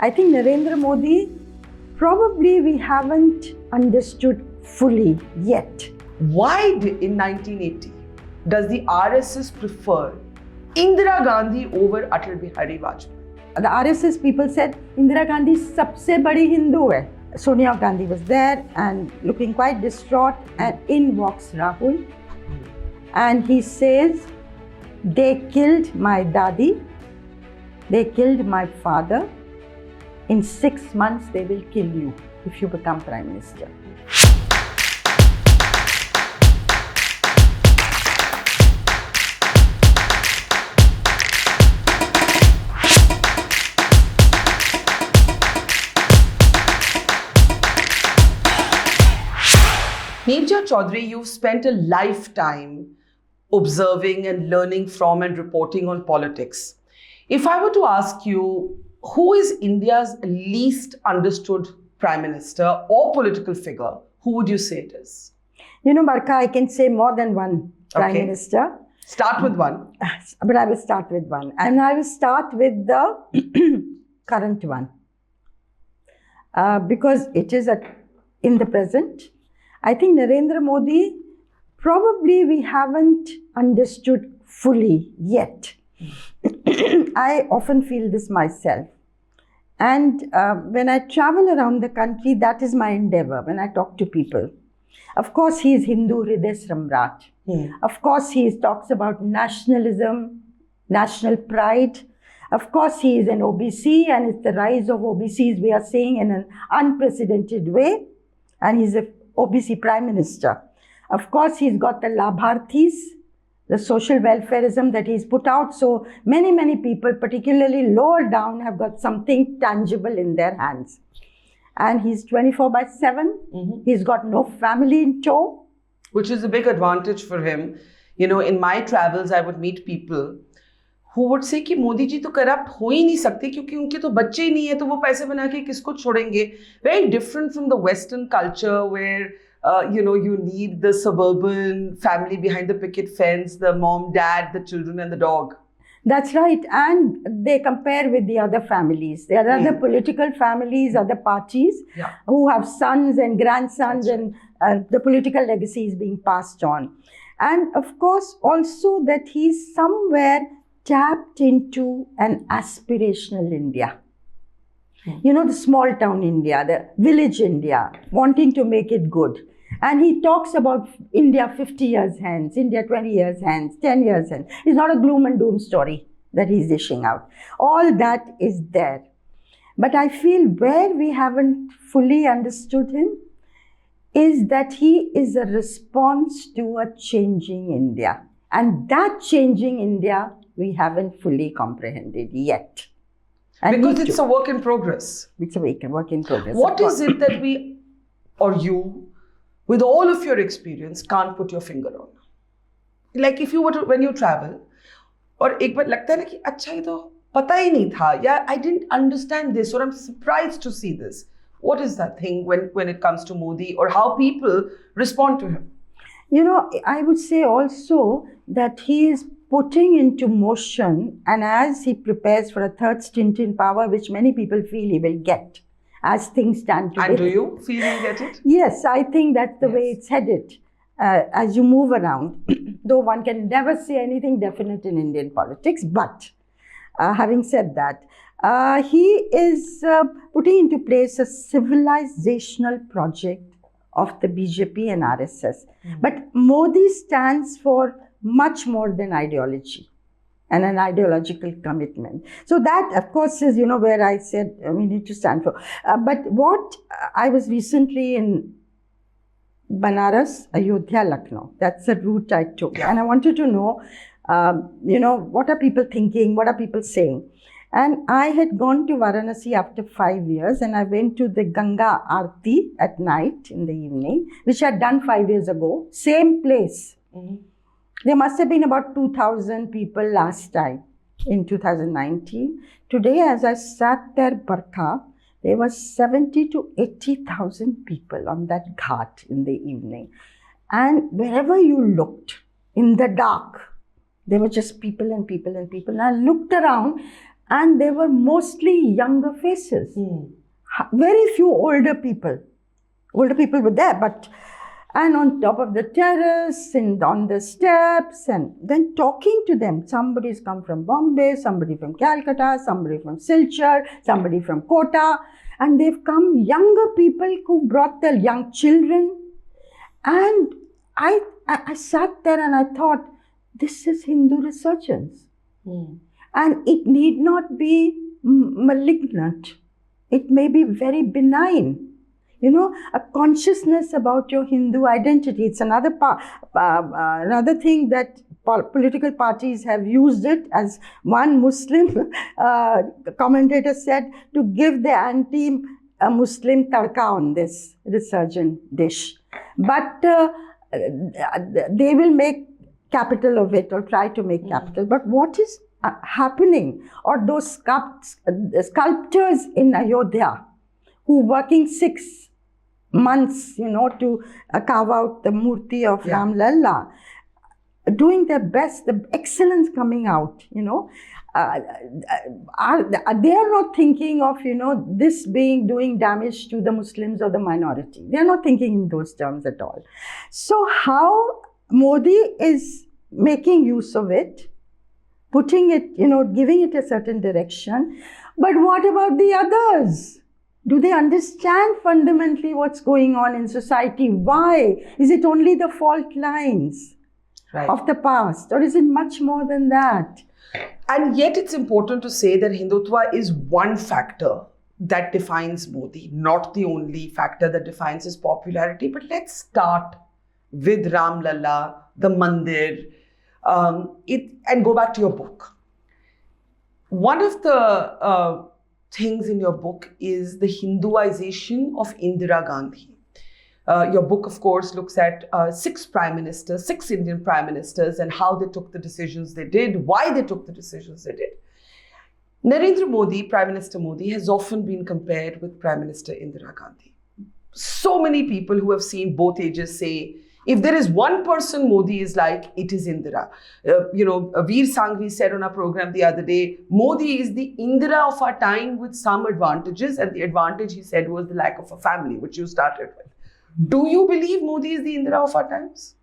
I think Narendra Modi, probably we haven't understood fully yet. Why in 1980 does the RSS prefer Indira Gandhi over Atal Bihari Vajpayee? The RSS people said Indira Gandhi सबसे बड़ी Hindu है. Sonia Gandhi was there and looking quite distraught, and in walks Rahul. And he says, they killed my daddy, they killed my father. In 6 months, they will kill you if you become Prime Minister. Neerja Chowdhary, you've spent a lifetime observing and learning from and reporting on politics. If I were to ask you, who is India's least understood Prime Minister or political figure, who would you say it is? You know, Barkha, I can say more than one Prime Minister. Start with one. But I will start with one. And I will start with the current one. Because it is in the present. I think Narendra Modi, probably we haven't understood fully yet. I often feel this myself. And when I travel around the country, that is my endeavor when I talk to people. Of course, he is Hindu Hriday Samrat. Of course, he talks about nationalism, national pride. Of course, he is an OBC, and it's the rise of OBCs we are seeing in an unprecedented way. And he's a OBC Prime Minister. Of course, he's got the Labharthis, the social welfareism that he's put out. So many people, particularly lower down, have got something tangible in their hands. And he's 24/7. He's got no family in tow. Which is a big advantage for him. You know, in my travels, I would meet people who would say कि मोदी जी तो corrupt हो ही नहीं सकते क्योंकि उनके तो बच्चे ही नहीं है तो वो पैसे बना के किसको छोड़ेंगे. Very different from the Western culture where you need the suburban family behind the picket fence, the mom, dad, the children and the dog. That's right. And they compare with the other families. There are other political families, other parties who have sons and grandsons, and the political legacy is being passed on. And of course, also that he's somewhere tapped into an aspirational India. You know, the small town India, the village India, wanting to make it good. And he talks about India 50 years hence, India 20 years hence, 10 years hence. It's not a gloom and doom story that he's dishing out. All that is there. But I feel where we haven't fully understood him is that he is a response to a changing India. And that changing India, we haven't fully comprehended yet. And because it's a work in progress. It's a work in progress. What is it that we, or you, with all of your experience, can't put your finger on? Like if you were to, when you travel, और एक बार लगता है ना कि अच्छा ये तो पता ही नहीं था, yeah, I didn't understand this, or I'm surprised to see this. What is that thing when it comes to Modi, or how people respond to him? You know, I would say also that he is putting into motion, and as he prepares for a third stint in power, which many people feel he will get, as things stand today. And do you feel he'll get it? Yes, I think that's the way it's headed. As you move around, though one can never say anything definite in Indian politics, but having said that, he is putting into place a civilizational project of the BJP and RSS. But Modi stands for much more than ideology and an ideological commitment. So that, of course, is, where I said we need to stand for. But what I was recently in Banaras, Ayodhya, Lucknow. That's the route I took. And I wanted to know, what are people thinking? What are people saying? And I had gone to Varanasi after 5 years, and I went to the Ganga Aarti at night in the evening, which I had done 5 years ago. Same place. There must have been about 2,000 people last time in 2019. Today, as I sat there, Barkha, there was 70 to 80,000 people on that ghat in the evening. And wherever you looked, in the dark, there were just people and people and people. And I looked around, and they were mostly younger faces. Very few older people. Older people were there, and on top of the terrace and on the steps, and then talking to them. Somebody's come from Bombay, somebody from Calcutta, somebody from Silchar, somebody from Kota, and they've come, younger people who brought their young children. And I sat there and I thought, this is Hindu resurgence. And it need not be malignant. It may be very benign. A consciousness about your Hindu identity. It's another thing that political parties have used it, as one Muslim commentator said, to give the anti-Muslim tadka on this resurgent dish. But they will make capital of it, or try to make capital. But what is happening? Or those sculptors in Ayodhya who working 6 months, to carve out the murti of Ram Lalla, doing their best, the excellence coming out, they are not thinking of, this doing damage to the Muslims or the minority. They are not thinking in those terms at all. So how Modi is making use of it, putting it, giving it a certain direction. But what about the others? Do they understand fundamentally what's going on in society? Why? Is it only the fault lines of the past? Or is it much more than that? And yet it's important to say that Hindutva is one factor that defines Modi, not the only factor that defines his popularity. But let's start with Ram Lalla, the Mandir, and go back to your book. One of the things in your book is the Hinduization of Indira Gandhi. Your book, of course, looks at 6 Indian prime ministers, and how they took the decisions they did, why they took the decisions they did. Narendra Modi, Prime Minister Modi, has often been compared with Prime Minister Indira Gandhi. So many people who have seen both ages say, if there is one person Modi is like, it is Indira. Veer Sanghvi said on our program the other day, Modi is the Indira of our time with some advantages, and the advantage, he said, was the lack of a family, which you started with. Do you believe Modi is the Indira of our times?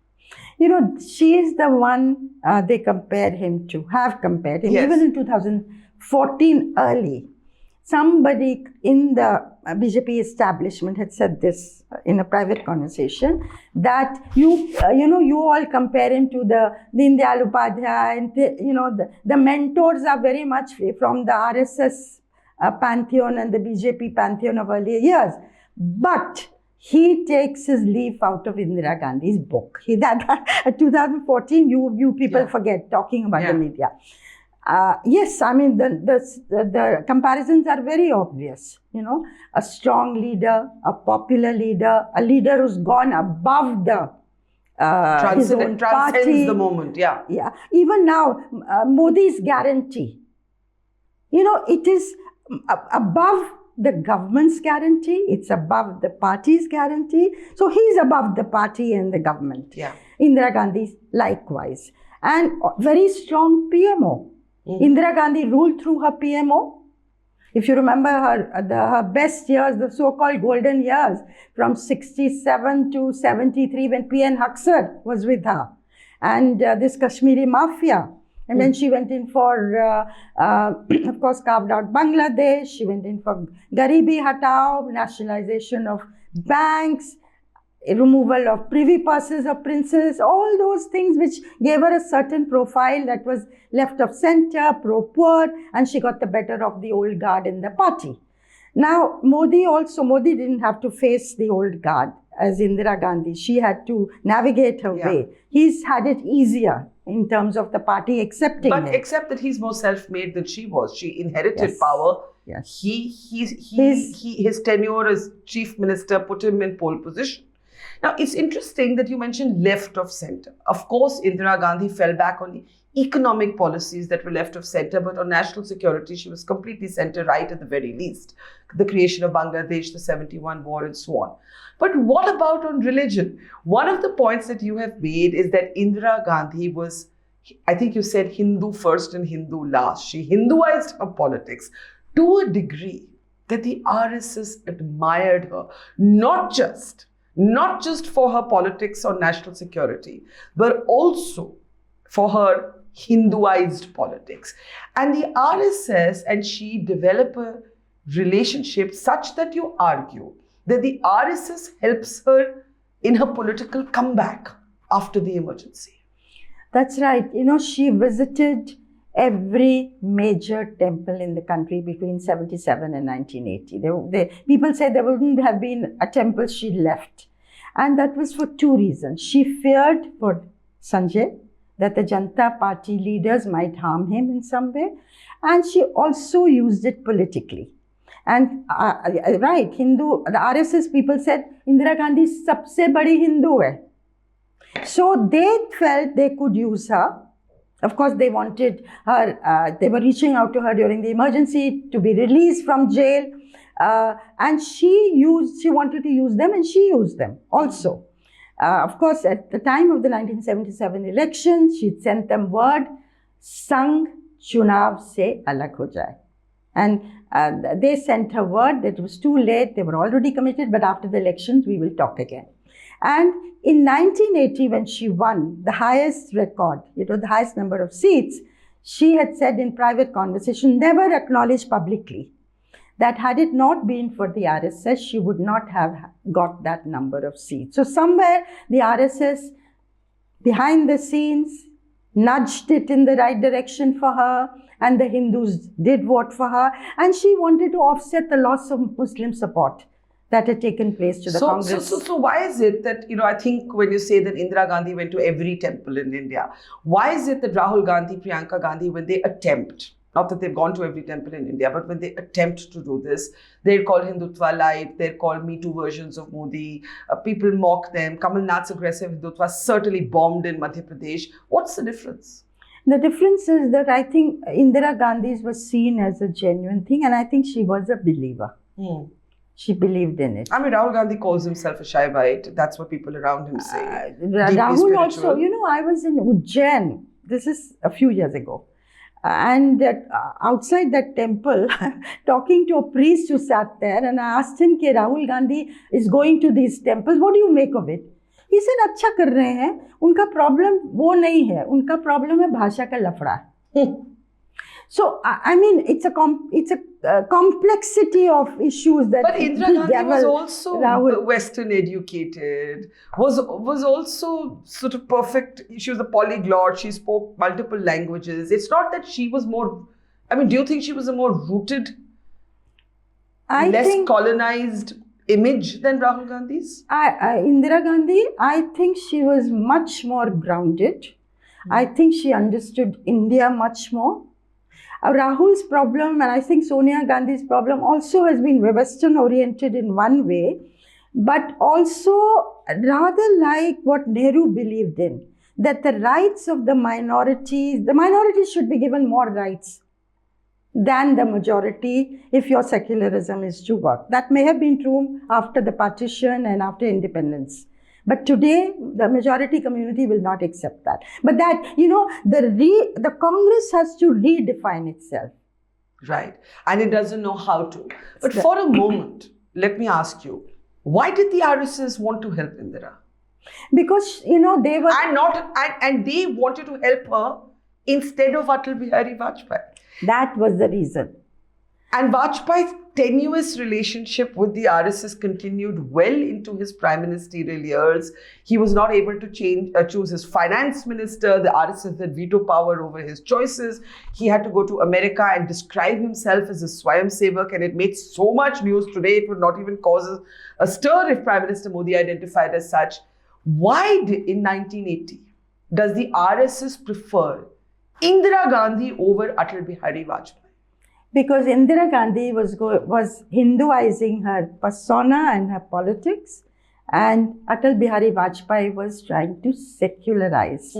She is the one they have compared him. Yes. Even in 2014 early. Somebody in the BJP establishment had said this in a private conversation, that you all compare him to the Deen Dayal Upadhyay, and the mentors are very much from the RSS pantheon and the BJP pantheon of earlier years. But he takes his leaf out of Indira Gandhi's book. 2014, you people forget, talking about the media. Yes, I mean, the comparisons are very obvious. A strong leader, a popular leader, a leader who's gone above the his own transcends party. The moment, yeah. Even now, Modi's guarantee, it is above the government's guarantee, it's above the party's guarantee. So he's above the party and the government. Yeah. Indira Gandhi likewise. And very strong PMO. Indira Gandhi ruled through her PMO. If you remember her best years, the so-called golden years, from 67 to 73, when P.N. Haksar was with her. And this Kashmiri mafia. And then she went in for, of course, carved out Bangladesh. She went in for Garibi Hatao, nationalization of banks, removal of privy purses of princes, all those things which gave her a certain profile that was left of center, pro-poor, and she got the better of the old guard in the party. Now, Modi didn't have to face the old guard as Indira Gandhi. She had to navigate her way. He's had it easier in terms of the party accepting him. Except that he's more self-made than she was. She inherited power. Yes. His tenure as chief minister put him in pole position. Now, it's interesting that you mentioned left of center. Of course, Indira Gandhi fell back on the economic policies that were left of center, but on national security, she was completely center right at the very least. The creation of Bangladesh, the 71 war, and so on. But what about on religion? One of the points that you have made is that Indira Gandhi was I think you said Hindu first and Hindu last. She Hinduized her politics to a degree that the RSS admired her, not just for her politics on national security, but also for her Hinduized politics. And the RSS and she develop a relationship such that you argue that the RSS helps her in her political comeback after the emergency. That's right. She visited every major temple in the country between 77 and 1980. People say there wouldn't have been a temple she left. And that was for two reasons. She feared for Sanjay, that the Janata Party leaders might harm him in some way. And she also used it politically. And right, the RSS people said, Indira Gandhi sabse badi Hindu hai. So they felt they could use her. Of course, they wanted her, they were reaching out to her during the emergency to be released from jail. And she wanted to use them, and she used them also. Of course, at the time of the 1977 elections, she sent them word, Sangh Chunav se alag ho jaye. And they sent her word that it was too late, they were already committed, but after the elections, we will talk again. And in 1980, when she won the highest record, the highest number of seats, she had said in private conversation, never acknowledged publicly, that had it not been for the RSS, she would not have got that number of seats. So somewhere the RSS, behind the scenes, nudged it in the right direction for her, and the Hindus did vote for her, and she wanted to offset the loss of Muslim support that had taken place to the Congress. So why is it that, I think when you say that Indira Gandhi went to every temple in India, why is it that Rahul Gandhi, Priyanka Gandhi, when they attempt, not that they've gone to every temple in India, but when they attempt to do this, they're called Hindutva light, they're called Me Too versions of Modi, people mock them, Kamal Nath's aggressive Hindutva certainly bombed in Madhya Pradesh. What's the difference? The difference is that I think Indira Gandhi's was seen as a genuine thing, and I think she was a believer. She believed in it. I mean, Rahul Gandhi calls himself a Shaivite. That's what people around him say. Rahul also, I was in Ujjain. This is a few years ago. And outside that temple, talking to a priest who sat there, and I asked him, कि Rahul Gandhi is going to these temples. What do you make of it? He said, अच्छा कर रहे हैं. उनका problem वो नहीं है. उनका problem है भाषा का लफड़ा. So, I mean, it's a complexity of issues that. But Indira Gandhi was also Western educated, was also sort of perfect. She was a polyglot. She spoke multiple languages. It's not that she was more. I mean, do you think she was a more rooted, less colonized image than Rahul Gandhi's? Indira Gandhi, I think she was much more grounded. I think she understood India much more. Rahul's problem, and I think Sonia Gandhi's problem, also has been Western oriented in one way, but also rather like what Nehru believed in, that the rights of the minorities should be given more rights than the majority if your secularism is to work. That may have been true after the partition and after independence. But today, the majority community will not accept that. But that, the Congress has to redefine itself. Right. And it doesn't know how to. But for a moment, let me ask you, why did the RSS want to help Indira? Because, they were... And they wanted to help her instead of Atal Bihari Vajpayee. That was the reason. And Vajpayee's tenuous relationship with the RSS continued well into his prime ministerial years. He was not able to choose his finance minister. The RSS had veto power over his choices. He had to go to America and describe himself as a Swayamsevak, and it made so much news today, it would not even cause a stir if Prime Minister Modi identified as such. Why in 1980 does the RSS prefer Indira Gandhi over Atal Bihari Vajpayee? Because Indira Gandhi was Hinduizing her persona and her politics, and Atal Bihari Vajpayee was trying to secularize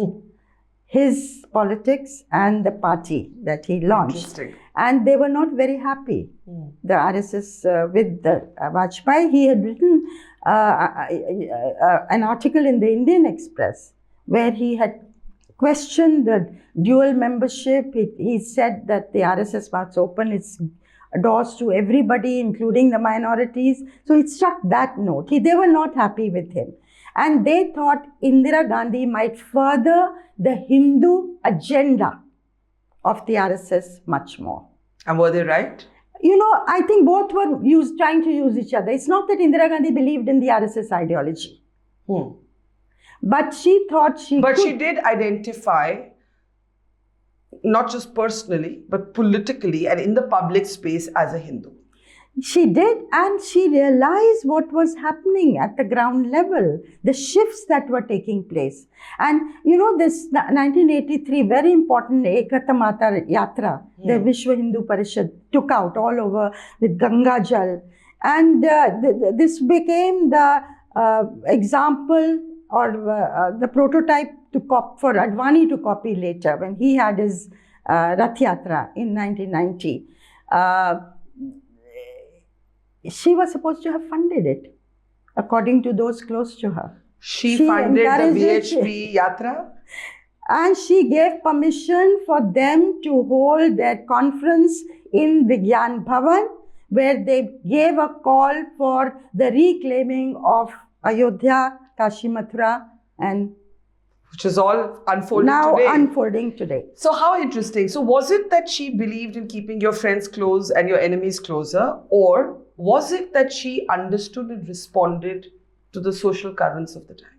his politics and the party that he launched. And they were not very happy, the RSS, with the Vajpayee. He had written an article in the Indian Express where he had questioned the dual membership. He said that the RSS was open its doors to everybody, including the minorities. So it struck that note. They were not happy with him. And they thought Indira Gandhi might further the Hindu agenda of the RSS much more. And were they right? I think both were trying to use each other. It's not that Indira Gandhi believed in the RSS ideology. But she thought she did identify, not just personally, but politically and in the public space as a Hindu. She did, and she realized what was happening at the ground level, the shifts that were taking place. And this 1983 very important Ekata Mata Yatra, the Vishwa Hindu Parishad took out all over with Ganga Jal. And this became the example or the prototype for Advani to copy later when he had his Rath Yatra in 1990. She was supposed to have funded it, according to those close to her. She funded the VHP Yatra? And she gave permission for them to hold their conference in Vigyan Bhavan, where they gave a call for the reclaiming of Ayodhya, Kashi Mathura, and which is all unfolding today. So how interesting. So was it that she believed in keeping your friends close and your enemies closer, or was it that she understood and responded to the social currents of the time?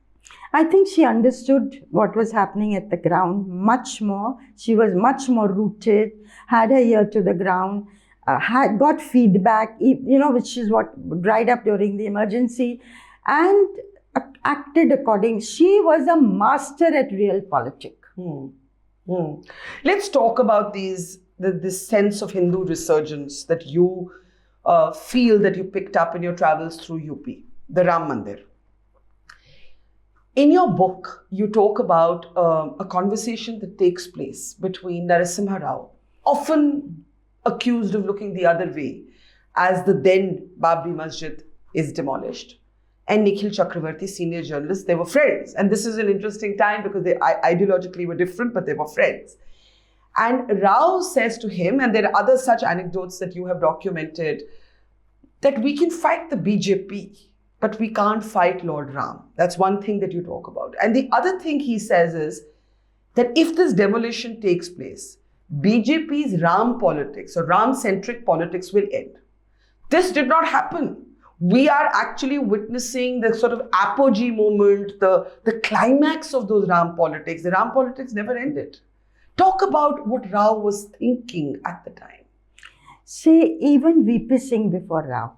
I think she understood what was happening at the ground much more. She was much more rooted, had her ear to the ground, had got feedback, which is what dried up during the emergency, and acted according. She was a master at real politics. Let's talk about this sense of Hindu resurgence that you feel that you picked up in your travels through UP, the Ram Mandir. In your book, you talk about a conversation that takes place between Narasimha Rao, often accused of looking the other way, as the then Babri Masjid is demolished, and Nikhil Chakravarti, senior journalist. They were friends. And this is an interesting time because they ideologically were different, but they were friends. And Rao says to him, and there are other such anecdotes that you have documented, that we can fight the BJP, but we can't fight Lord Ram. That's one thing that you talk about. And the other thing he says is that if this demolition takes place, BJP's Ram politics or Ram-centric politics will end. This did not happen. We are actually witnessing the sort of apogee moment, the climax of those Ram politics. The Ram politics never ended. Talk about what Rao was thinking at the time. See, even VP Singh before Rao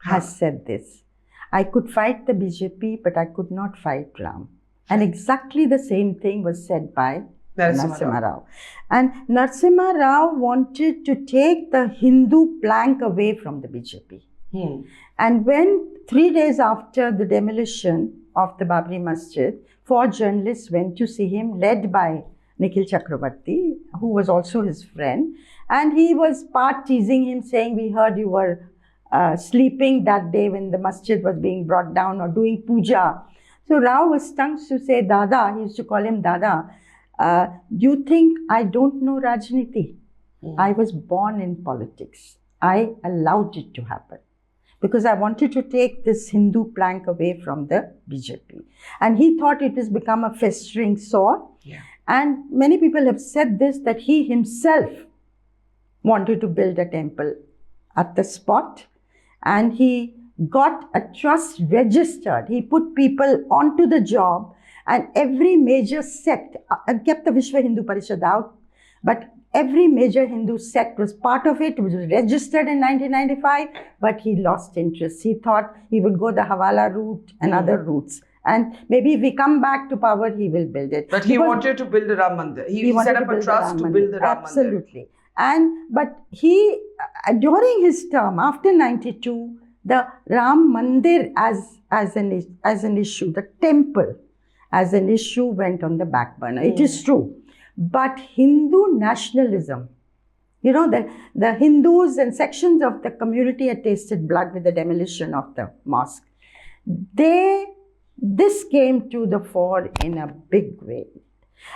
has said this. I could fight the BJP, but I could not fight Ram. And exactly the same thing was said by Narasimha Rao. And Narasimha Rao wanted to take the Hindu plank away from the BJP. And when 3 days after the demolition of the Babri Masjid, 4 journalists went to see him, led by Nikhil Chakravarti, who was also his friend. And he was part teasing him, saying, we heard you were sleeping that day when the masjid was being brought down or doing puja. So Rao was stung to say, Dada, he used to call him Dada, do you think I don't know Rajniti? I was born in politics. I allowed it to happen, because I wanted to take this Hindu plank away from the BJP. And he thought it has become a festering sore. Yeah. And many people have said this, that he himself wanted to build a temple at the spot. And he got a trust registered. He put people onto the job, and every major sect, and kept the Vishwa Hindu Parishad out, but every major Hindu sect was part of it. It was registered in 1995, but he lost interest. He thought he would go the Hawala route and other routes. And maybe if we come back to power, he will build it. But he wanted to build a Ram Mandir. He set up a trust to build the Ram Mandir. Absolutely. But he, during his term, after 92, the Ram Mandir as an issue, the temple as an issue went on the back burner. It is true. But Hindu nationalism, the Hindus and sections of the community had tasted blood with the demolition of the mosque. This came to the fore in a big way.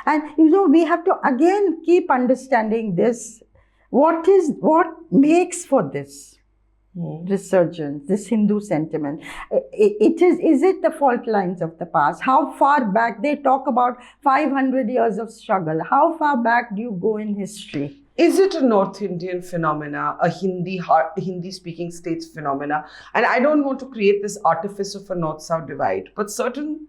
And we have to again keep understanding this. What makes for this resurgence, this Hindu sentiment? Is it the fault lines of the past? How far back? They talk about 500 years of struggle. How far back do you go in history? Is it a North Indian phenomena, a Hindi-speaking states phenomena? And I don't want to create this artifice of a North-South divide, but certain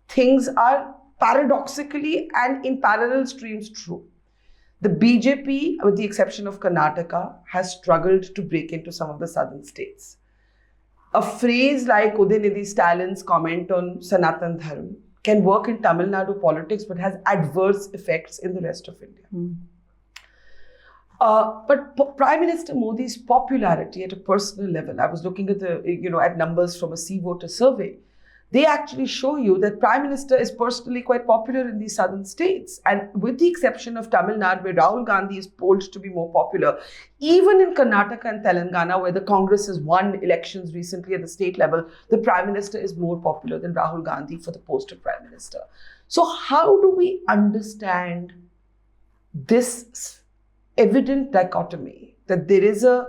things are paradoxically and in parallel streams true. The BJP, with the exception of Karnataka, has struggled to break into some of the southern states. A phrase like Udinidhi Stalin's comment on Sanatan Dharma can work in Tamil Nadu politics but has adverse effects in the rest of India. But Prime Minister Modi's popularity at a personal level, I was looking at at numbers from a Sea Voter survey. They actually show you that Prime Minister is personally quite popular in these southern states. And with the exception of Tamil Nadu, where Rahul Gandhi is polled to be more popular, even in Karnataka and Telangana, where the Congress has won elections recently at the state level, the Prime Minister is more popular than Rahul Gandhi for the post of Prime Minister. So how do we understand this evident dichotomy that there is a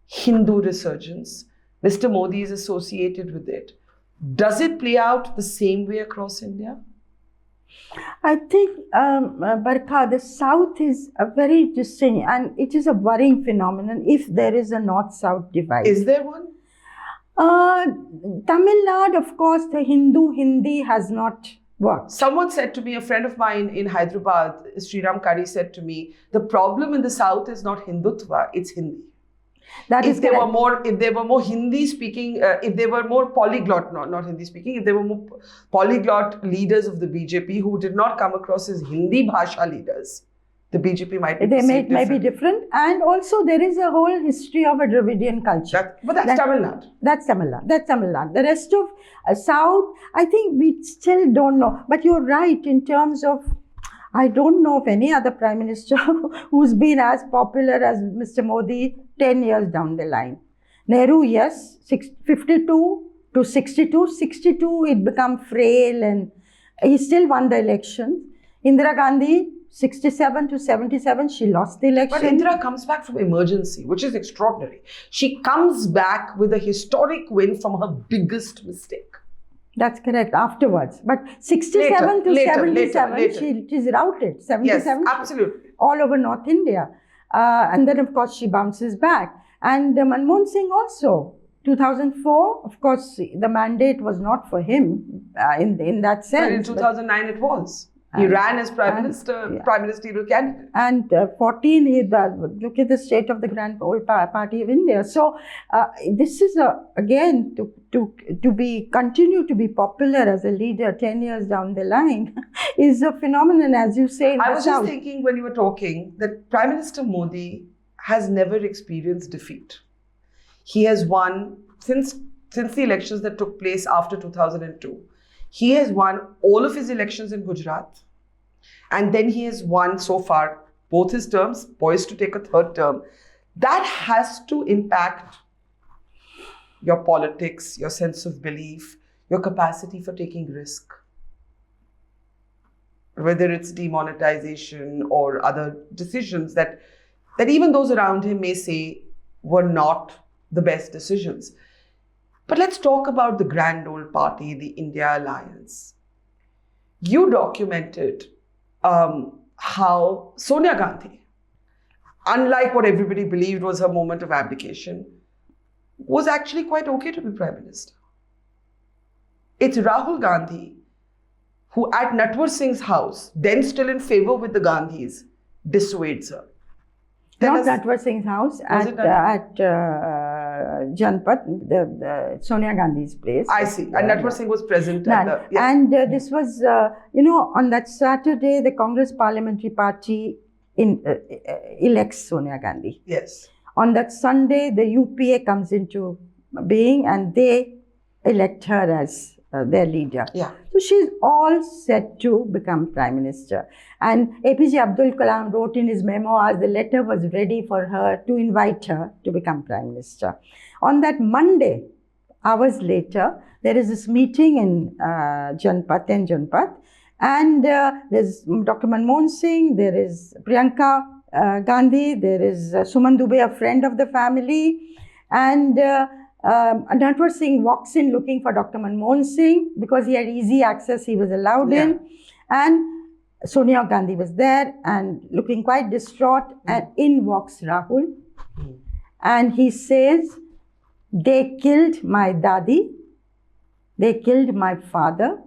Hindu resurgence? Mr. Modi is associated with it. Does it play out the same way across India? I think, Barkha, the South is a very distinct, and it is a worrying phenomenon if there is a North-South divide. Is there one? Tamil Nadu, of course, the Hindi has not worked. Someone said to me, a friend of mine in Hyderabad, Sriram Kari, said to me, the problem in the South is not Hindutva, it's Hindi. If there were more Hindi speaking, if there were more polyglot, not Hindi speaking, if there were more polyglot leaders of the BJP who did not come across as Hindi Bhasha leaders, the BJP might be may be different. And also there is a whole history of a Dravidian culture. But that's Tamil Nadu. That's Tamil Nadu. The rest of South, I think we still don't know. But you're right in terms of, I don't know of any other Prime Minister who's been as popular as Mr. Modi 10 years down the line. Nehru, yes, 52 to 62. 62, he'd become frail and he still won the election. Indira Gandhi, 67 to 77, she lost the election. But Indira comes back from emergency, which is extraordinary. She comes back with a historic win from her biggest mistake. That's correct, afterwards. But 67 to 77, she's routed. 77, yes, absolutely. All over North India. And then, of course, she bounces back. And Manmohan Singh also, 2004, of course, the mandate was not for him in that sense. But in 2009, it was. He ran as prime ministerial candidate. And 14, look at the state of the Grand Old Party of India. So this is again to continue to be popular as a leader 10 years down the line is a phenomenon, as you say. I was just thinking when you were talking that Prime Minister Modi has never experienced defeat. He has won since the elections that took place after 2002. He has won all of his elections in Gujarat. And then he has won so far both his terms, poised to take a third term. That has to impact your politics, your sense of belief, your capacity for taking risk. Whether it's demonetization or other decisions that even those around him may say were not the best decisions. But let's talk about the Grand Old Party, the India Alliance. You documented how Sonia Gandhi, unlike what everybody believed was her moment of abdication, was actually quite okay to be Prime Minister. It's Rahul Gandhi who at Natwar Singh's house, then still in favor with the Gandhis, dissuades her. Not Natwar Singh's house, at Janpat, the Sonia Gandhi's place. I see. And Natwar Singh was present. And this was, on that Saturday, the Congress Parliamentary Party elects Sonia Gandhi. Yes. On that Sunday, the UPA comes into being and they elect her as their leader. Yeah. So she's all set to become Prime Minister. And APJ Abdul Kalam wrote in his memoirs, the letter was ready for her to invite her to become Prime Minister. On that Monday, hours later, there is this meeting in Janpat, And there's Dr. Manmohan Singh, there is Priyanka Gandhi, there is Suman Dubey, a friend of the family. And Natwar Singh walks in looking for Dr. Manmohan Singh because he had easy access, he was allowed in. And Sonia Gandhi was there and looking quite distraught. And in walks Rahul. And he says, they killed my dadi, they killed my father.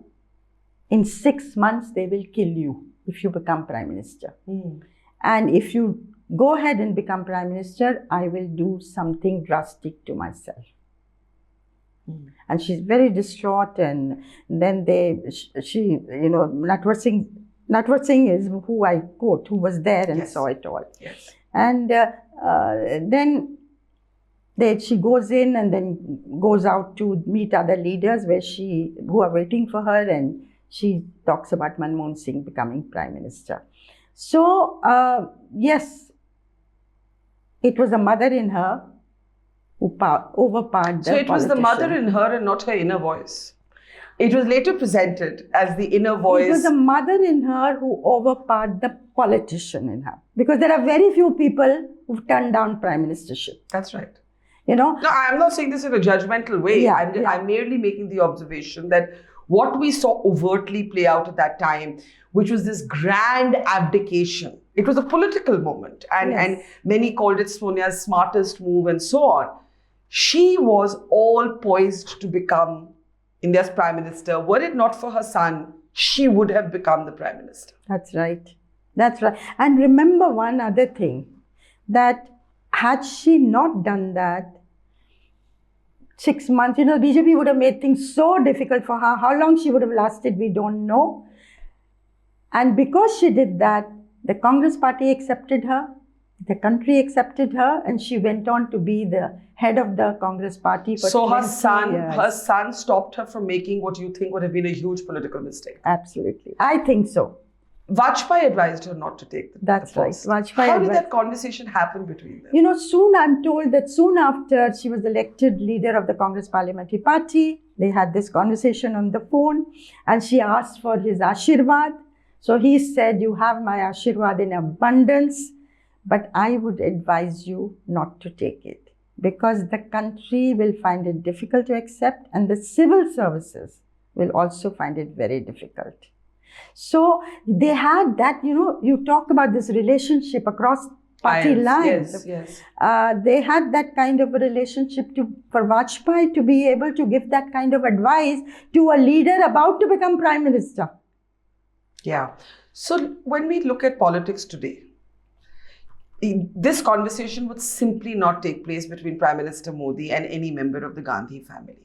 In 6 months, they will kill you if you become Prime Minister. And if you go ahead and become Prime Minister, I will do something drastic to myself. And she's very distraught. And then Natwar Singh is who I quote, who was there and saw it all. And then she goes in and then goes out to meet other leaders who are waiting for her, and she talks about Manmohan Singh becoming Prime Minister. So, yes, it was the mother in her who overpowered the So it was the politician. mother in her and not her inner voice. It was later presented as the inner voice. It was the mother in her who overpowered the politician in her. Because there are very few people who've turned down Prime Ministership. That's right. You know? No, I'm not saying this in a judgmental way. I'm merely making the observation that what we saw overtly play out at that time, which was this grand abdication. It was a political moment, and many called it Sonia's smartest move and so on. She was all poised to become India's Prime Minister. Were it not for her son, she would have become the Prime Minister. That's right. That's right. And remember one other thing, that had she not done that, 6 months, BJP would have made things so difficult for her. How long she would have lasted, we don't know. And because she did that, the Congress party accepted her, the country accepted her, and she went on to be the head of the Congress party for 20 years. Her son stopped her from making what you think would have been a huge political mistake. Absolutely. I think so. Vajpayee advised her not to take the post. How did that conversation happen between them? I'm told that soon after she was elected leader of the Congress Parliamentary Party, they had this conversation on the phone, and she asked for his Ashirwad. So he said, you have my Ashirwad in abundance, but I would advise you not to take it, because the country will find it difficult to accept, and the civil services will also find it very difficult. So they had that, you talk about this relationship across party lines. Yes. They had that kind of a relationship for Vajpayee to be able to give that kind of advice to a leader about to become Prime Minister. Yeah. So when we look at politics today, this conversation would simply not take place between Prime Minister Modi and any member of the Gandhi family.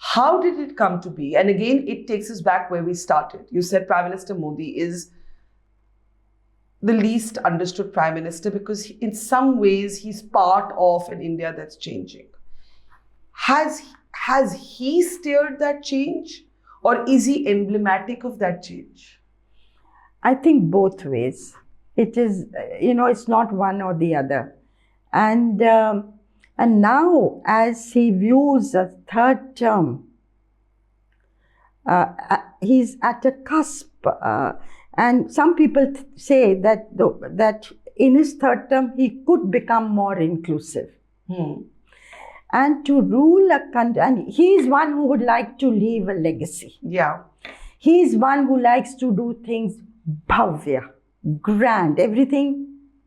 How did it come to be? And again, it takes us back where we started. You said Prime Minister Modi is the least understood Prime Minister because in some ways he's part of an India that's changing. Has he steered that change, or is he emblematic of that change? I think both ways. It is, it's not one or the other. And now, as he views a third term, he's at a cusp. And some people say that in his third term, he could become more inclusive. And to rule a country, and he's one who would like to leave a legacy. Yeah. He's one who likes to do things bhavya, grand, everything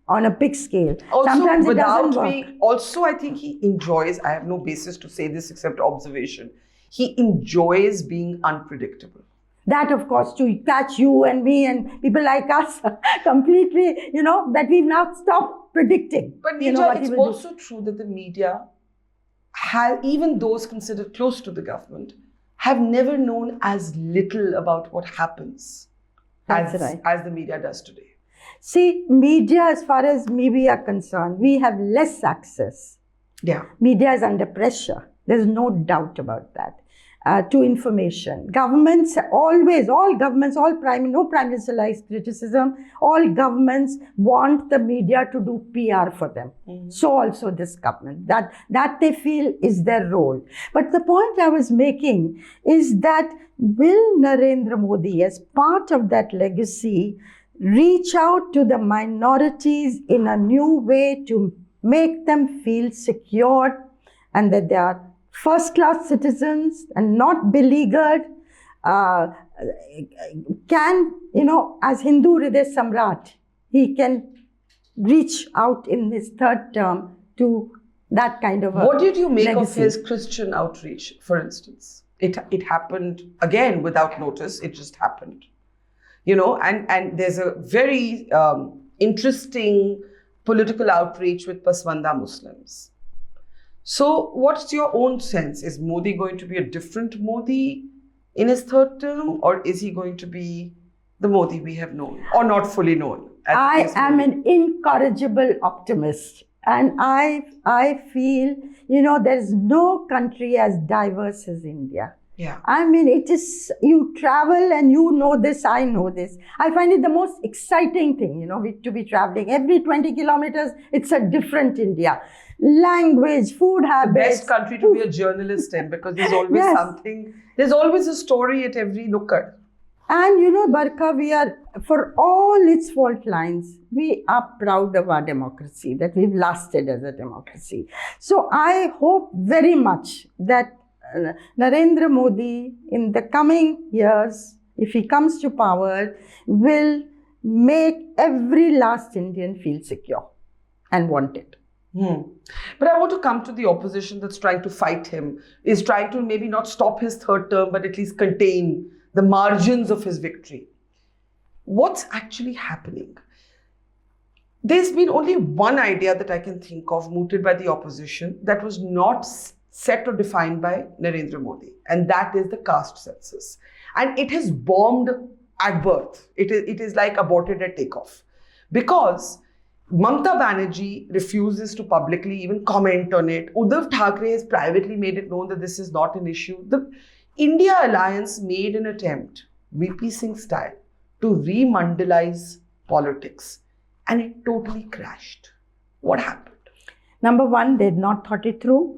on a big scale. Sometimes it doesn't work. Also, I think he enjoys, I have no basis to say this except observation, he enjoys being unpredictable. That, of course, to catch you and me and people like us completely, that we've now stopped predicting. But Neerja, it's also true that the media, even those considered close to the government, have never known as little about what happens as the media does today. See, media, as far as we are concerned, we have less access. Yeah. Media is under pressure. There's no doubt about that. to information. Governments always, all governments, no prime minister likes criticism. All governments want the media to do PR for them. So also this government, that they feel is their role. But the point I was making is that will Narendra Modi, as part of that legacy, reach out to the minorities in a new way to make them feel secure and that they are first-class citizens and not beleaguered? Can, as Hindu Hriday Samrat, he can reach out in his third term to that kind of a What did you make legacy of his Christian outreach, for instance? It happened, again, without notice. It just happened. And there's a very interesting political outreach with Paswanda Muslims. So what's your own sense? Is Modi going to be a different Modi in his third term, or is he going to be the Modi we have known or not fully known? I am an incorrigible optimist, and I feel, there's no country as diverse as India. Yeah. I mean, it is, you travel and you know this, I know this. I find it the most exciting thing, to be traveling. Every 20 kilometers, it's a different India. Language, food habits. The best country to be a journalist in, because there's always something, there's always a story at every nukkad. And Barkha, we are, for all its fault lines, we are proud of our democracy, that we've lasted as a democracy. So I hope very much that Narendra Modi, in the coming years, if he comes to power, will make every last Indian feel secure and wanted. But I want to come to the opposition that's trying to fight him, is trying to maybe not stop his third term, but at least contain the margins of his victory. What's actually happening? There's been only one idea that I can think of mooted by the opposition that was not set or defined by Narendra Modi, and that is the caste census. And it has bombed at birth. It is like aborted at takeoff, because Mamata Banerjee refuses to publicly even comment on it. Uddhav Thackeray has privately made it known that this is not an issue. The India Alliance made an attempt, VP Singh style, to remandalize politics, and it totally crashed. What happened? Number one, they had not thought it through,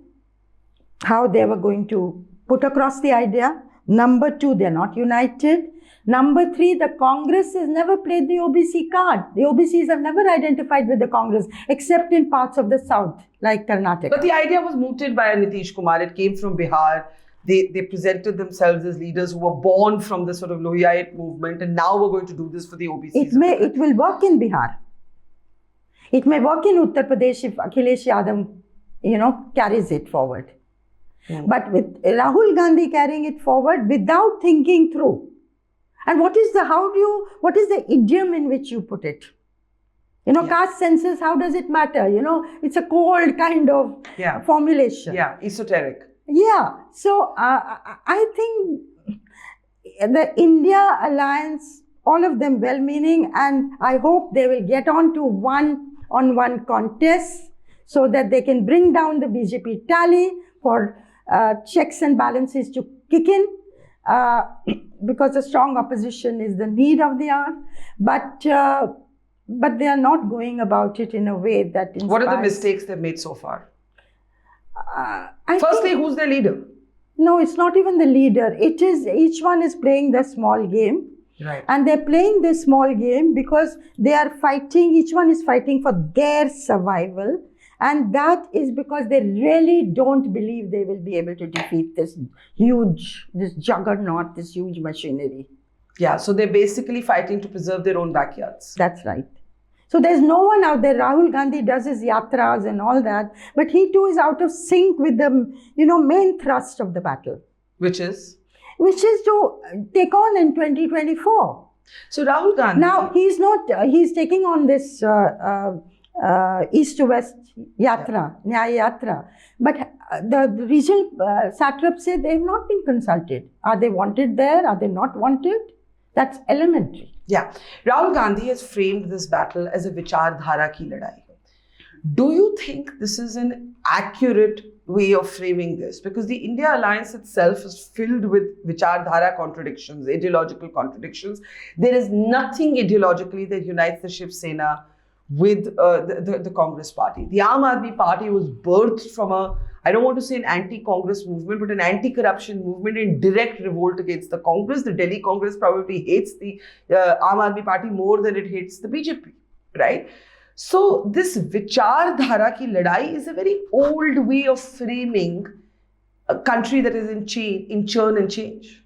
how they were going to put across the idea. Number two, they're not united. Number three, the Congress has never played the OBC card. The OBCs have never identified with the Congress, except in parts of the South, like Karnataka. But the idea was mooted by Nitish Kumar. It came from Bihar. They presented themselves as leaders who were born from the sort of Lohiite movement, and now we're going to do this for the OBCs. It will work in Bihar. It may work in Uttar Pradesh if Akhilesh Yadav, carries it forward. But with Rahul Gandhi carrying it forward without thinking through. And what is the idiom in which you put it? Caste census, how does it matter? It's a cold kind of formulation. Yeah, esoteric. Yeah. So I think the India Alliance, all of them well-meaning, and I hope they will get on to one-on-one contests so that they can bring down the BJP tally for checks and balances to kick in, because a strong opposition is the need of the hour. But they are not going about it in a way that inspires. What are the mistakes they've made so far? Firstly, who's their leader? No, it's not even the leader. It is, each one is playing their small game. Right. And they're playing this small game because they are fighting, each one is fighting for their survival. And that is because they really don't believe they will be able to defeat this juggernaut, this huge machinery. Yeah, so they're basically fighting to preserve their own backyards. That's right. So there's no one out there. Rahul Gandhi does his yatras and all that, but he too is out of sync with the main thrust of the battle. Which is to take on in 2024. So Rahul Gandhi... Now, he's taking on this east to west yatra, Nyaya Yatra. But the regional satraps say they have not been consulted. Are they wanted there? Are they not wanted? That's elementary. Yeah. Rahul Gandhi has framed this battle as a Vichardhara ki ladai. Do you think this is an accurate way of framing this? Because the India alliance itself is filled with vichardhara contradictions, ideological contradictions. There is nothing ideologically that unites the Shiv Sena with the Congress party. The Aam Aadmi party was birthed from I don't want to say an anti-Congress movement, but an anti-corruption movement in direct revolt against the Congress. The Delhi Congress probably hates the Aam Aadmi party more than it hates the BJP, right? So this vichardhara ki ladai is a very old way of framing a country that is in churn and change.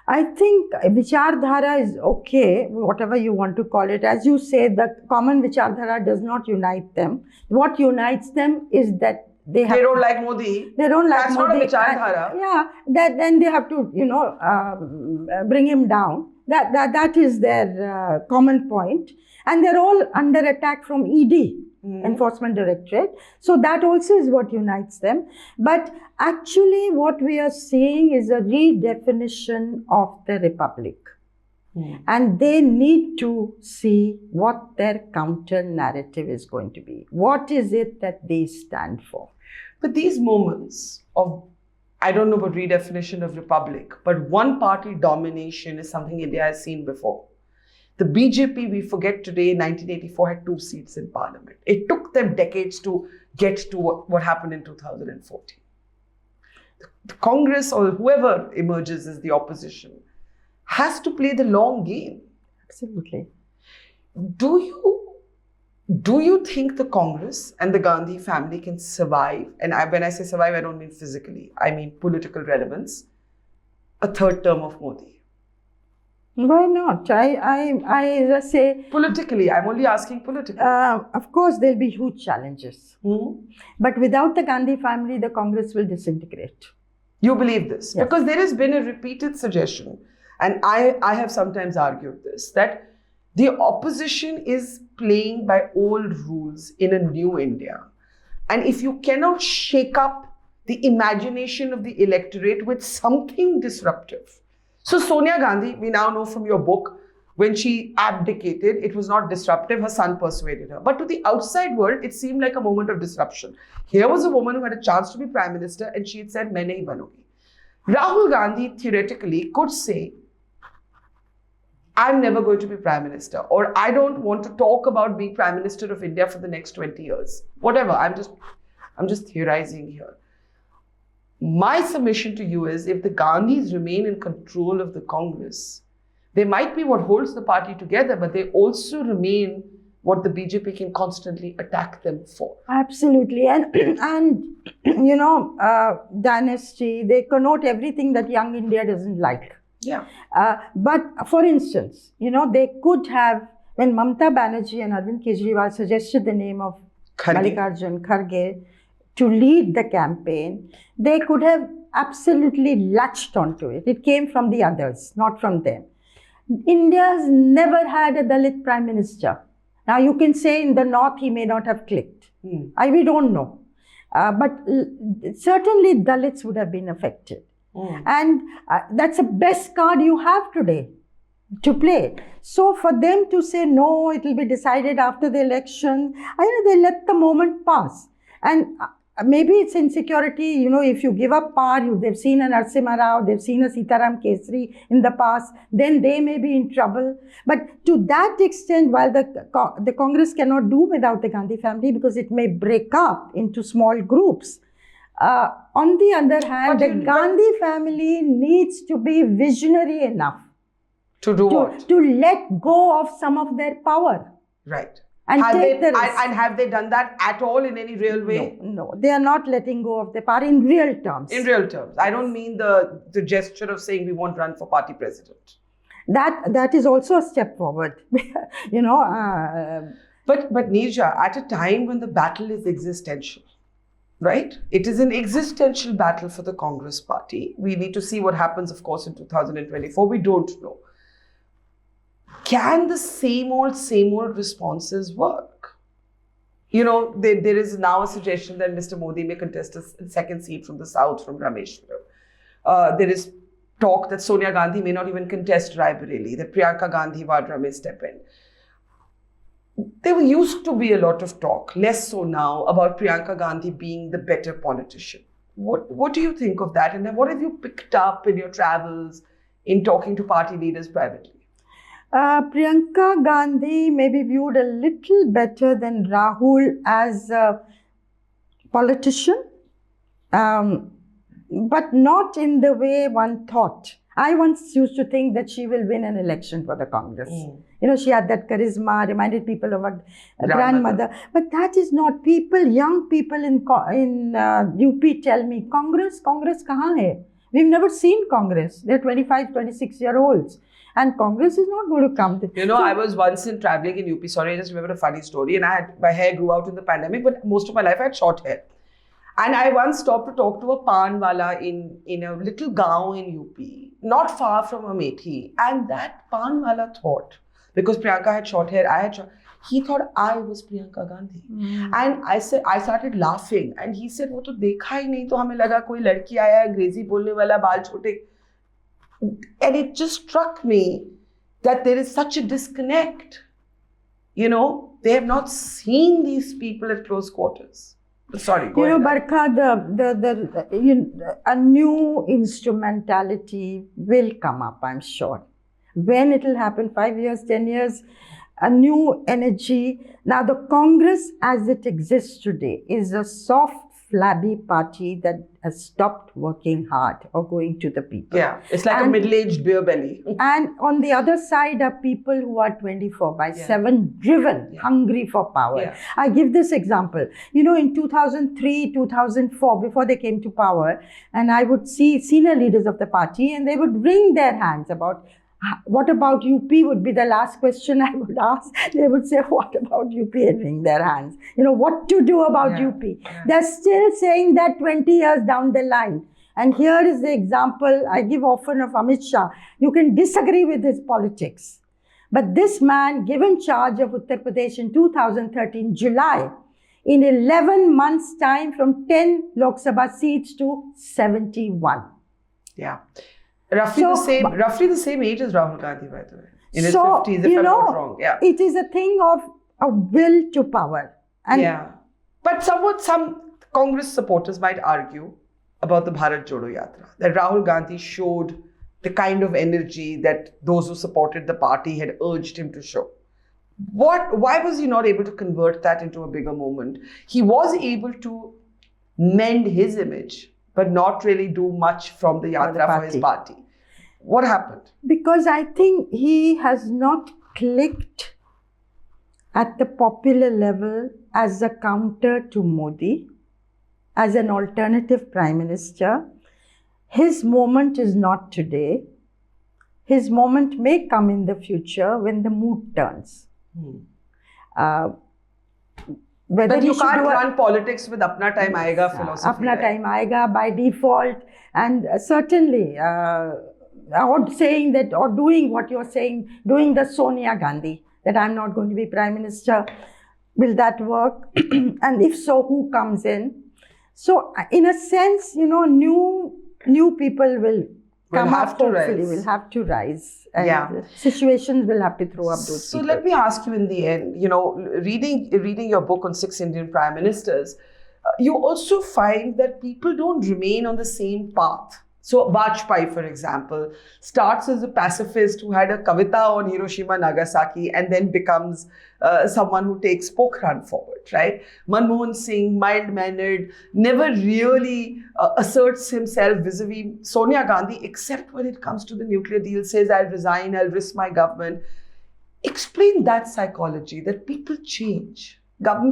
I think vichardhara is okay, whatever you want to call it. As you say, the common vichardhara does not unite them. What unites them is that they don't like Modi. They don't like That's Modi. That's not a vichardhara. Yeah, then they have to, bring him down. That is their common point. And they're all under attack from ED, Enforcement Directorate. So that also is what unites them. But actually what we are seeing is a redefinition of the republic. And they need to see what their counter narrative is going to be. What is it that they stand for? But these moments of, I don't know about redefinition of republic, but one party domination is something India has seen before. The BJP, we forget today, in 1984 had 2 seats in parliament. It took them decades to get to what happened in 2014. The Congress or whoever emerges as the opposition has to play the long game. Absolutely. Do you think the Congress and the Gandhi family can survive? And when I say survive, I don't mean physically. I mean political relevance. A third term of Modi. Why not? I just say... Politically, I'm only asking politically. Of course, there'll be huge challenges. But without the Gandhi family, the Congress will disintegrate. You believe this? Yes. Because there has been a repeated suggestion, and I have sometimes argued this, that the opposition is playing by old rules in a new India. And if you cannot shake up the imagination of the electorate with something disruptive. So Sonia Gandhi, we now know from your book, when she abdicated, it was not disruptive, her son persuaded her. But to the outside world, it seemed like a moment of disruption. Here was a woman who had a chance to be Prime Minister and she had said, "Main nahi banogi." Rahul Gandhi theoretically could say, "I'm never going to be Prime Minister," or "I don't want to talk about being Prime Minister of India for the next 20 years. Whatever, I'm just theorizing here. My submission to you is, if the Gandhis remain in control of the Congress, they might be what holds the party together, but they also remain what the BJP can constantly attack them for. Absolutely. And dynasty, they connote everything that young India doesn't like. Yeah. But for instance, they could have, when Mamata Banerjee and Arvind Kejriwal suggested the name of Mallikarjun Kharge to lead the campaign, they could have absolutely latched onto it. It came from the others, not from them. India's never had a Dalit Prime Minister. Now you can say in the north he may not have clicked. We don't know. But certainly Dalits would have been affected. And that's the best card you have today to play. So for them to say, no, it will be decided after the election, they let the moment pass. And maybe it's insecurity, if you give up power, they've seen a Narasimha Rao, they've seen a Sitaram Kesri in the past, then they may be in trouble. But to that extent, while the Congress cannot do without the Gandhi family because it may break up into small groups, on the other hand, the Gandhi family needs to be visionary enough to do what? To let go of some of their power. Right. And have they done that at all in any real way? No, they are not letting go of their power in real terms. In real terms. I don't mean the gesture of saying we won't run for party president. That is also a step forward. But Neerja, at a time when the battle is existential, right? It is an existential battle for the Congress party. We need to see what happens, of course, in 2024. We don't know. Can the same old responses work? There is now a suggestion that Mr. Modi may contest a second seat from the south, from Rameshwaram. There is talk that Sonia Gandhi may not even contest Raebareli, that Priyanka Gandhi Vadra may step in. there used to be a lot of talk, less so now, about Priyanka Gandhi being the better politician. What do you think of that? And then what have you picked up in your travels in talking to party leaders privately? Priyanka Gandhi may be viewed a little better than Rahul as a politician, but not in the way one thought. I once used to think that she will win an election for the Congress. You know, she had that charisma, reminded people of a grandmother. But that is not people, young people in UP tell me, Congress kahan hai? We've never seen Congress. They're 25, 26-year-olds. And Congress is not going to come. You know, I was once traveling in UP. Sorry, I just remember a funny story. And my hair grew out in the pandemic, but most of my life I had short hair. And I once stopped to talk to a pan wala in a little gaon in UP, not far from Amethi. And that pan wala thought, because Priyanka had short hair, he thought I was Priyanka Gandhi. And I started laughing. And he said, वो तो देखा ही नहीं, तो हमें लगा कोई लड़की आया अंग्रेजी बोलने वाला, बाल छोटे. And it just struck me that there is such a disconnect. You know, they have not seen these people at close quarters. Sorry, go ahead. Barkha, a new instrumentality will come up, I'm sure. When it will happen, 5 years, 10 years, a new energy. Now, the Congress as it exists today is a soft, flabby party that has stopped working hard or going to the people. Yeah, it's like a middle-aged beer belly. And on the other side are people who are 24/7 driven, hungry for power. Yeah. I give this example. You know, in 2003, 2004, before they came to power, and I would see senior leaders of the party and they would wring their hands about, what about UP would be the last question I would ask. They would say, what about UP, and wring their hands. You know, what to do about UP. Yeah. They're still saying that 20 years down the line. And here is the example I give often of Amit Shah. You can disagree with his politics. But this man, given charge of Uttar Pradesh in 2013, July, in 11 months' time, from 10 Lok Sabha seats to 71. Yeah. Roughly the same age as Rahul Gandhi, by the way. In his 50s, if I'm not wrong. Yeah. It is a thing of a will to power. And But some Congress supporters might argue about the Bharat Jodo Yatra, that Rahul Gandhi showed the kind of energy that those who supported the party had urged him to show. Why was he not able to convert that into a bigger moment? He was able to mend his image, but not really do much from the Yatra for his party. What happened? Because I think he has not clicked at the popular level as a counter to Modi, as an alternative prime minister. His moment is not today. His moment may come in the future when the mood turns. But you can't run politics with apna time aayega philosophy. Apna time aayega by default. And certainly, or saying that, or doing what you're saying, doing the Sonia Gandhi, that I'm not going to be prime minister. Will that work? And if so, who comes in? So, in a sense, you know, new people will come up, hopefully, will have to rise. And situations will have to throw up those people. So let me ask you in the end, you know, reading your book on 6 Indian prime ministers, you also find that people don't remain on the same path. So Vajpayee, for example, starts as a pacifist who had a kavita on Hiroshima, Nagasaki, and then becomes someone who takes Pokhran forward, right? Manmohan Singh, mild-mannered, never really asserts himself vis-a-vis Sonia Gandhi, except when it comes to the nuclear deal, says, I'll resign, I'll risk my government. Explain that psychology, that people change.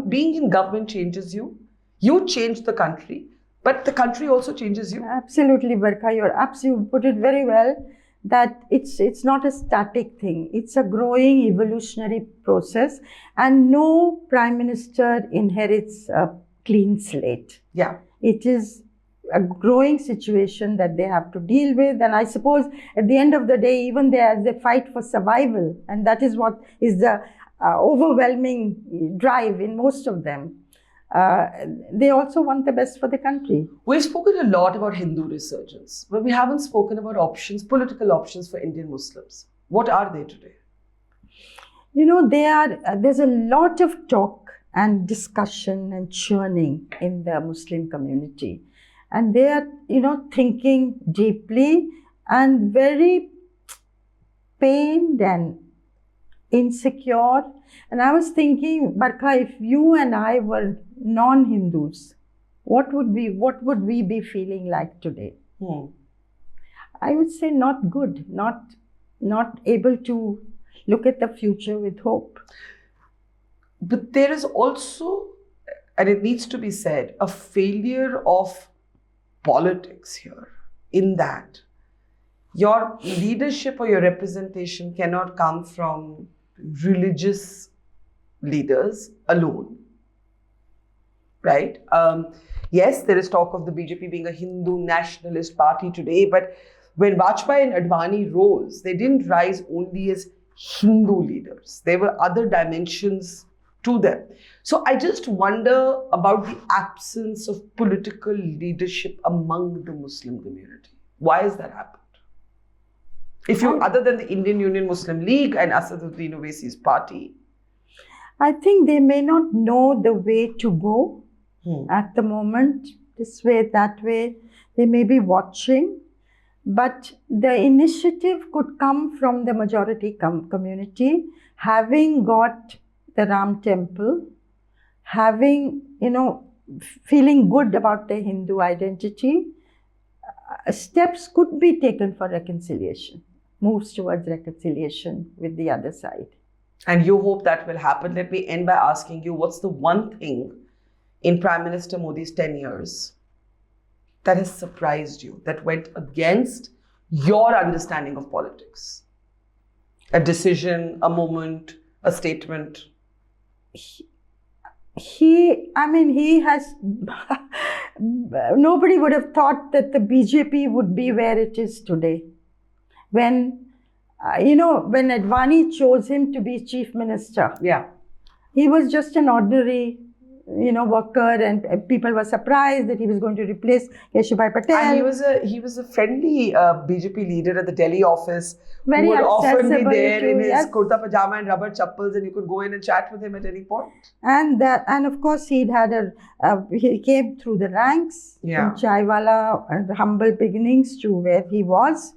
Being in government changes you. You change the country. But the country also changes you. Absolutely, Barkha. You put it very well, that it's not a static thing. It's a growing evolutionary process, and no prime minister inherits a clean slate. Yeah. It is a growing situation that they have to deal with. And I suppose at the end of the day, even as they fight for survival, and that is what is the overwhelming drive in most of them. They also want the best for the country. We've spoken a lot about Hindu resurgence, but we haven't spoken about political options for Indian Muslims. What are they today? there's a lot of talk and discussion and churning in the Muslim community. And they are, thinking deeply and very pained and insecure. And I was thinking, Barkha, if you and I were non-Hindus, what would we be feeling like today? I would say not good, not able to look at the future with hope. But there is also, and it needs to be said, a failure of politics here, in that your leadership or your representation cannot come from religious leaders alone, right? Yes, there is talk of the BJP being a Hindu nationalist party today, but when Vajpayee and Advani rose, they didn't rise only as Hindu leaders. There were other dimensions to them. So I just wonder about the absence of political leadership among the Muslim community. Why has that happened? If you, other than the Indian Union Muslim League and Asaduddin Owaisi's party. I think they may not know the way to go at the moment, this way, that way. They may be watching, but the initiative could come from the majority community, having got the Ram temple, having, feeling good about their Hindu identity. Steps could be taken for reconciliation, moves towards reconciliation with the other side. And you hope that will happen. Let me end by asking you, what's the one thing in Prime Minister Modi's 10 years that has surprised you, that went against your understanding of politics? A decision, a moment, a statement? He has, nobody would have thought that the BJP would be where it is today. When Advani chose him to be chief minister, he was just an ordinary, worker, and people were surprised that he was going to replace Keshubhai Patel. And he was a friendly BJP leader at the Delhi office, very who would often be accessible there in yes. his kurta pajama and rubber chappals, and you could go in and chat with him at any point. And of course he came through the ranks from Chaiwala and humble beginnings to where he was,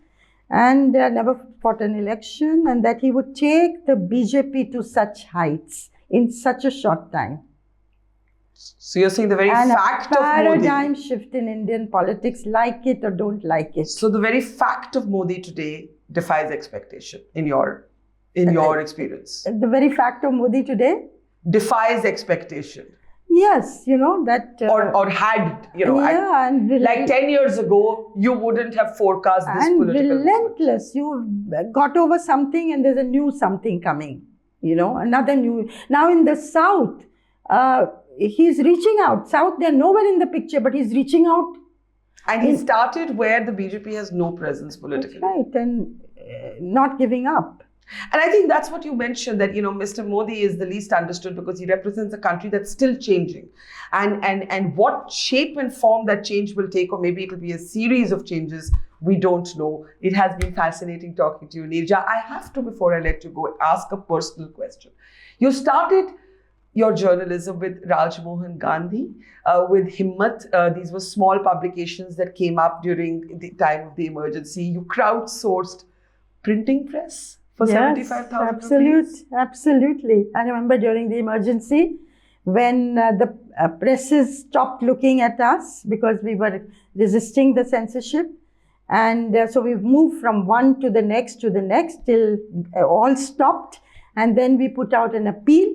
and never fought an election, and that he would take the BJP to such heights in such a short time. So you're saying the very fact of Modi. And a paradigm shift in Indian politics, like it or don't like it. So the very fact of Modi today defies expectation in your experience. The very fact of Modi today defies expectation. Yes, that... or had, like 10 years ago, you wouldn't have forecast this political... And relentless. You got over something and there's a new something coming, another new... Now in the South, he's reaching out. South, they're nowhere in the picture, but he's reaching out. And he started where the BJP has no presence politically. That's right, and not giving up. And I think that's what you mentioned, that, Mr. Modi is the least understood because he represents a country that's still changing. And what shape and form that change will take, or maybe it'll be a series of changes, we don't know. It has been fascinating talking to you, Neerja. I have to, before I let you go, ask a personal question. You started your journalism with Rajmohan Gandhi, with Himmat. These were small publications that came up during the time of the emergency. You crowdsourced printing press for 75,000 rupees? Absolutely. I remember during the emergency, when the presses stopped looking at us because we were resisting the censorship. And so we moved from one to the next till all stopped. And then we put out an appeal.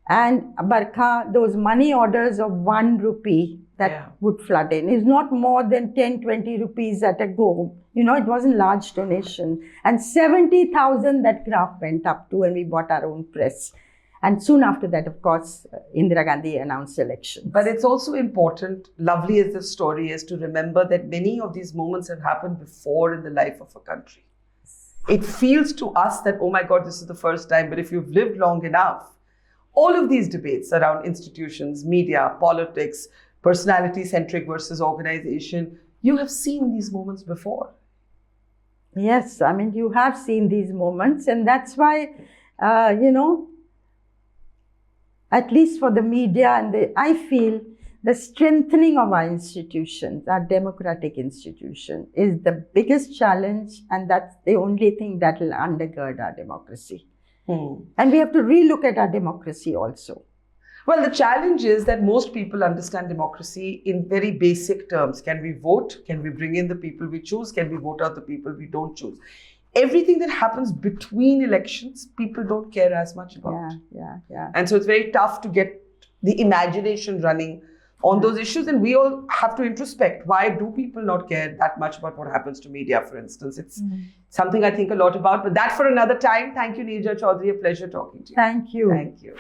And Barkha, those money orders of 1 rupee that would flood in is not more than 10, 20 rupees at a go. It wasn't large donation. And 70,000 that graph went up to when we bought our own press. And soon after that, of course, Indira Gandhi announced elections. But it's also important, lovely as the story is, to remember that many of these moments have happened before in the life of a country. It feels to us that, oh my God, this is the first time. But if you've lived long enough, all of these debates around institutions, media, politics, personality-centric versus organization, you have seen these moments before. Yes, you have seen these moments, and that's why You know, at least for the media I feel the strengthening of our institutions, our democratic institution, is the biggest challenge, and that's the only thing that will undergird our democracy. And we have to relook at our democracy also. Well, the challenge is that most people understand democracy in very basic terms. Can we vote? Can we bring in the people we choose? Can we vote out the people we don't choose? Everything that happens between elections, people don't care as much about. Yeah. And so it's very tough to get the imagination running on those issues. And we all have to introspect. Why do people not care that much about what happens to media, for instance? It's something I think a lot about. But that for another time. Thank you, Neerja Chowdhury. A pleasure talking to you. Thank you. Thank you.